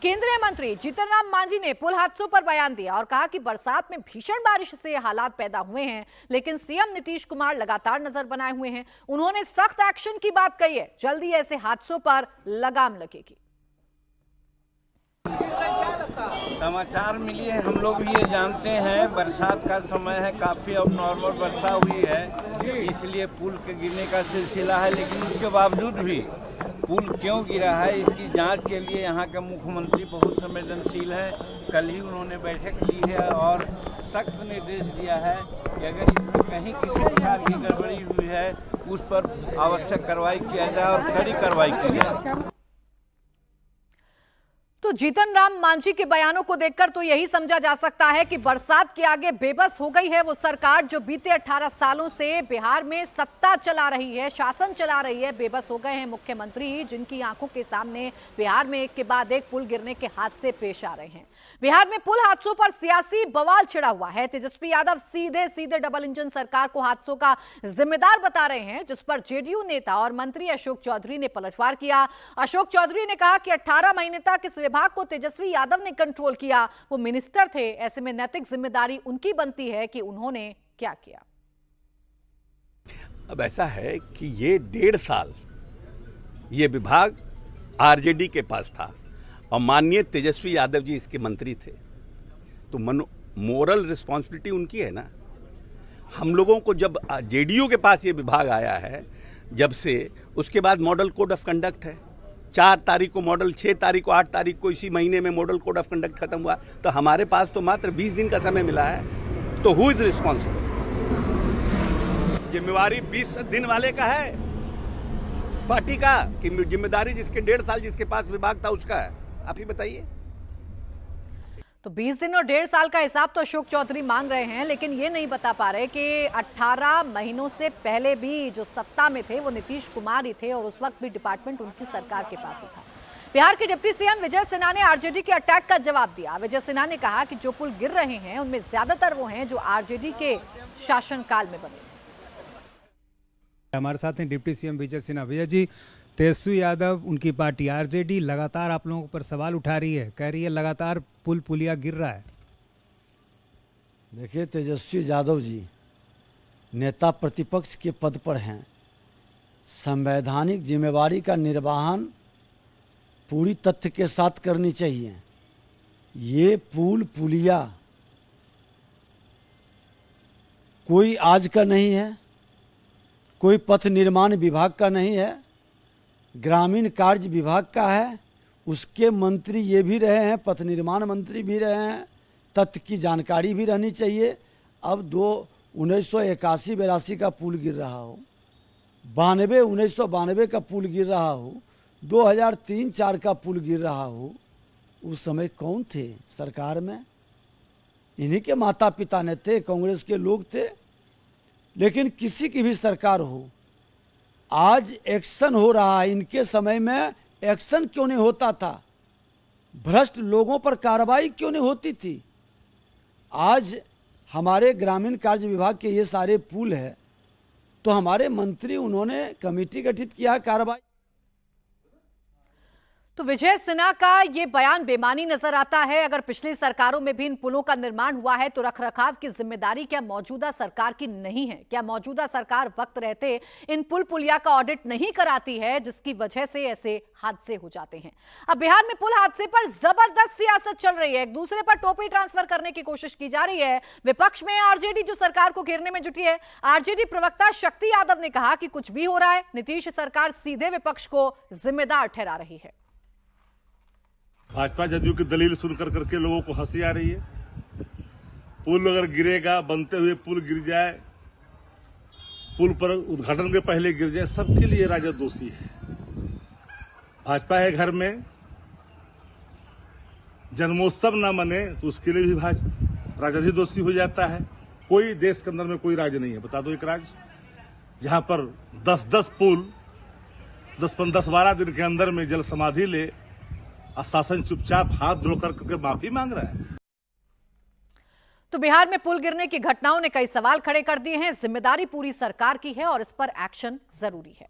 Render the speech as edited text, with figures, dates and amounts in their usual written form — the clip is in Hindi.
केंद्रीय मंत्री जीतन राम मांझी ने पुल हादसों पर बयान दिया और कहा कि बरसात में भीषण बारिश से हालात पैदा हुए हैं, लेकिन सीएम नीतीश कुमार लगातार नजर बनाए हुए हैं। उन्होंने सख्त एक्शन की बात कही है। जल्दी ऐसे हादसों पर लगाम लगेगी। समाचार मिली है, हम लोग ये जानते हैं बरसात का समय है, काफ़ी अब नॉर्मल वर्षा हुई है, इसलिए पुल के गिरने का सिलसिला है। लेकिन उसके बावजूद भी पुल क्यों गिरा है, इसकी जांच के लिए यहाँ के मुख्यमंत्री बहुत संवेदनशील हैं। कल ही उन्होंने बैठक ली है और सख्त निर्देश दिया है कि अगर इसमें कहीं किसी प्रकार की गड़बड़ी हुई है उस पर आवश्यक कार्रवाई किया जाए और कड़ी कार्रवाई की जाए। तो जीतन राम मांझी के बयानों को देखकर तो यही समझा जा सकता है कि बरसात के आगे बेबस हो गई है वो सरकार जो बीते 18 सालों से बिहार में सत्ता चला रही है, शासन चला रही है। बेबस हो गए हैं मुख्यमंत्री, जिनकी आंखों के सामने बिहार में एक के बाद एक पुल गिरने के हादसे पेश आ रहे हैं। बिहार में पुल हादसों पर सियासी बवाल छिड़ा हुआ है। तेजस्वी यादव सीधे सीधे डबल इंजन सरकार को हादसों का जिम्मेदार बता रहे हैं, जिस पर जेडीयू नेता और मंत्री अशोक चौधरी ने पलटवार किया। अशोक चौधरी ने कहा कि 18 महीने तक इस विभाग को तेजस्वी यादव ने कंट्रोल किया, वो मिनिस्टर थे, ऐसे में नैतिक जिम्मेदारी उनकी बनती है कि उन्होंने क्या किया। अब ऐसा है कि ये 1.5 साल ये विभाग आरजेडी के पास था और माननीय तेजस्वी यादव जी इसके मंत्री थे, तो मोरल रिस्पॉन्सिबिलिटी उनकी है ना। हम लोगों को जब जेडीयू के पास ये विभाग आया है जब से, उसके बाद मॉडल कोड ऑफ कंडक्ट है। 4 तारीख को मॉडल, 6 तारीख को, 8 तारीख को इसी महीने में मॉडल कोड ऑफ कंडक्ट खत्म हुआ। तो हमारे पास तो मात्र 20 दिन का समय मिला है। तो हु इज रिस्पॉन्सिबल? जिम्मेवारी 20 दिन वाले का है, पार्टी का, कि जिम्मेदारी जिसके 1.5 साल जिसके पास विभाग था उसका है? आप ही बताइए। तो 20 दिन और 1.5 साल का हिसाब तो अशोक चौधरी मांग रहे हैं, लेकिन ये नहीं बता पा रहे कि 18 महीनों से पहले भी जो सत्ता में थे वो नीतीश कुमार ही थे और उस वक्त भी डिपार्टमेंट उनकी सरकार के पास ही था। बिहार के डिप्टी सीएम विजय सिन्हा ने आरजेडी के अटैक का जवाब दिया। विजय सिन्हा ने कहा कि जो पुल गिर रहे हैं उनमें ज्यादातर वो हैं जो आरजेडी के शासनकाल में बने थे। हमारे साथ हैं डिप्टी सीएम विजय सिन्हा। विजय जी, तेजस्वी यादव, उनकी पार्टी आरजेडी लगातार आप लोगों पर सवाल उठा रही है, कह रही है लगातार पुल पुलिया गिर रहा है। देखिए, तेजस्वी यादव जी नेता प्रतिपक्ष के पद पर हैं। संवैधानिक जिम्मेवारी का निर्वहन पूरी तथ्य के साथ करनी चाहिए। ये पुल पुलिया कोई आज का नहीं है, कोई पथ निर्माण विभाग का नहीं है, ग्रामीण कार्य विभाग का है। उसके मंत्री ये भी रहे हैं, पथ निर्माण मंत्री भी रहे हैं, तथ्य की जानकारी भी रहनी चाहिए। अब 1981-82 का पुल गिर रहा हो, 1992 का पुल गिर रहा हो, 2003-4 का पुल गिर रहा हो, उस समय कौन थे सरकार में? इन्हीं के माता पिता ने थे, कांग्रेस के लोग थे। लेकिन किसी की भी सरकार हो, आज एक्शन हो रहा है। इनके समय में एक्शन क्यों नहीं होता था? भ्रष्ट लोगों पर कार्रवाई क्यों नहीं होती थी? आज हमारे ग्रामीण कार्य विभाग के ये सारे पुल है, तो हमारे मंत्री, उन्होंने कमेटी गठित किया कार्रवाई। तो विजय सिन्हा का ये बयान बेमानी नजर आता है। अगर पिछली सरकारों में भी इन पुलों का निर्माण हुआ है तो रखरखाव की जिम्मेदारी क्या मौजूदा सरकार की नहीं है? क्या मौजूदा सरकार वक्त रहते इन पुल पुलिया का ऑडिट नहीं कराती है, जिसकी वजह से ऐसे हादसे हो जाते हैं? अब बिहार में पुल हादसे पर जबरदस्त सियासत चल रही है। एक दूसरे पर टोपी ट्रांसफर करने की कोशिश की जा रही है। विपक्ष में आरजेडी जो सरकार को घेरने में जुटी है। आरजेडी प्रवक्ता शक्ति यादव ने कहा कि कुछ भी हो रहा है, नीतीश सरकार सीधे विपक्ष को जिम्मेदार ठहरा रही है। भाजपा जदयू की दलील सुनकर करके लोगों को हंसी आ रही है। पुल अगर गिरेगा, बनते हुए पुल गिर जाए, पुल पर उद्घाटन के पहले गिर जाए, सबके लिए राजद दोषी है। भाजपा है घर में, जन्मोत्सव न मने तो उसके लिए भी राजद ही दोषी हो जाता है। कोई देश के अंदर में कोई राज्य नहीं है, बता दो एक राज्य जहां पर 10-10 पुल 10-12 दिन के अंदर में जल समाधि ले, शासन चुपचाप हाथ जोड़कर करके माफी मांग रहा है। तो बिहार में पुल गिरने की घटनाओं ने कई सवाल खड़े कर दिए हैं। जिम्मेदारी पूरी सरकार की है और इस पर एक्शन जरूरी है।